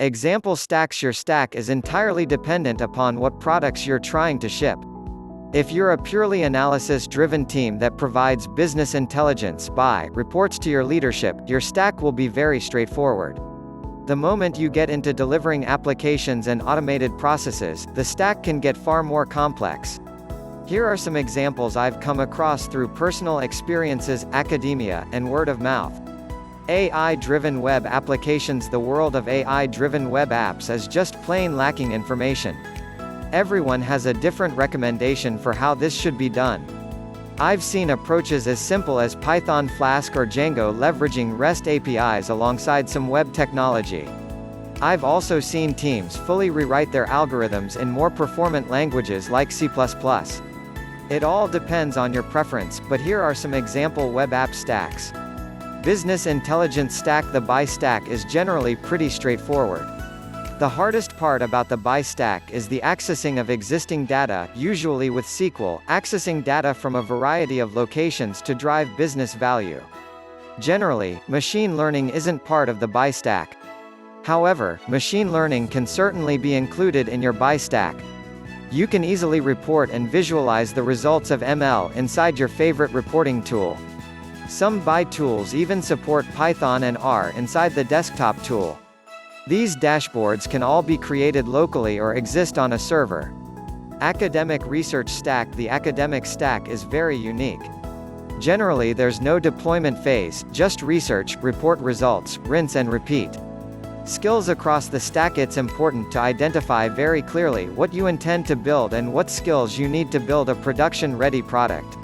Example stacks. Your stack is entirely dependent upon what products you're trying to ship. If you're a purely analysis-driven team that provides business intelligence reports to your leadership, your stack will be very straightforward. The moment you get into delivering applications and automated processes, the stack can get far more complex. Here are some examples I've come across through personal experiences, academia, and word of mouth. AI-driven web applications. The world of AI-driven web apps is just plain lacking information. Everyone has a different recommendation for how this should be done. I've seen approaches as simple as Python, Flask or Django leveraging REST APIs alongside some web technology. I've also seen teams fully rewrite their algorithms in more performant languages like C++. It all depends on your preference, but here are some example web app stacks. Business intelligence stack. The BI stack is generally pretty straightforward. The hardest part about the BI stack is the accessing of existing data, usually with SQL, accessing data from a variety of locations to drive business value. Generally, machine learning isn't part of the BI stack. However, machine learning can certainly be included in your BI stack. You can easily report and visualize the results of ML inside your favorite reporting tool. Some BI tools even support Python and R inside the desktop tool. These dashboards can all be created locally or exist on a server. Academic research stack. The academic stack is very unique. Generally there's no deployment phase, just research, report results, rinse and repeat. Skills across the stack. It's important to identify very clearly what you intend to build and what skills you need to build a production-ready product.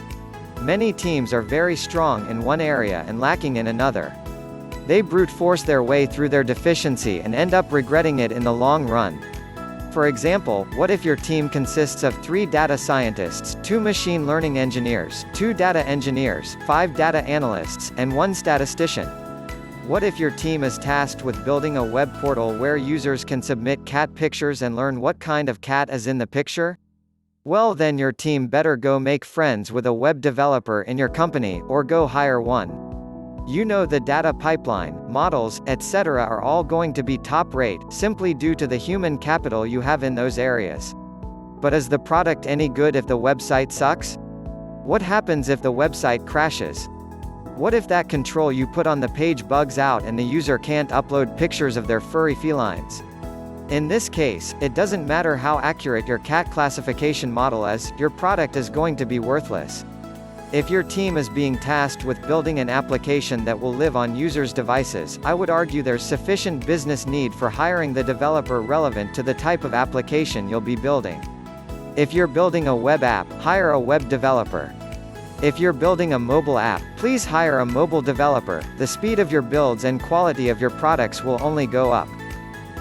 Many teams are very strong in one area and lacking in another. They brute force their way through their deficiency and end up regretting it in the long run. For example, what if your team consists of 3 data scientists, 2 machine learning engineers, 2 data engineers, 5 data analysts, and 1 statistician? What if your team is tasked with building a web portal where users can submit cat pictures and learn what kind of cat is in the picture? Well, then your team better go make friends with a web developer in your company, or go hire one. You know the data pipeline, models, etc. are all going to be top-rate, simply due to the human capital you have in those areas. But is the product any good if the website sucks? What happens if the website crashes? What if that control you put on the page bugs out and the user can't upload pictures of their furry felines? In this case, it doesn't matter how accurate your cat classification model is, your product is going to be worthless. If your team is being tasked with building an application that will live on users' devices, I would argue there's sufficient business need for hiring the developer relevant to the type of application you'll be building. If you're building a web app, hire a web developer. If you're building a mobile app, please hire a mobile developer. The speed of your builds and quality of your products will only go up.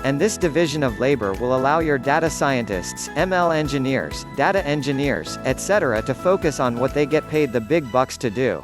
And this division of labor will allow your data scientists, ML engineers, data engineers, etc. to focus on what they get paid the big bucks to do.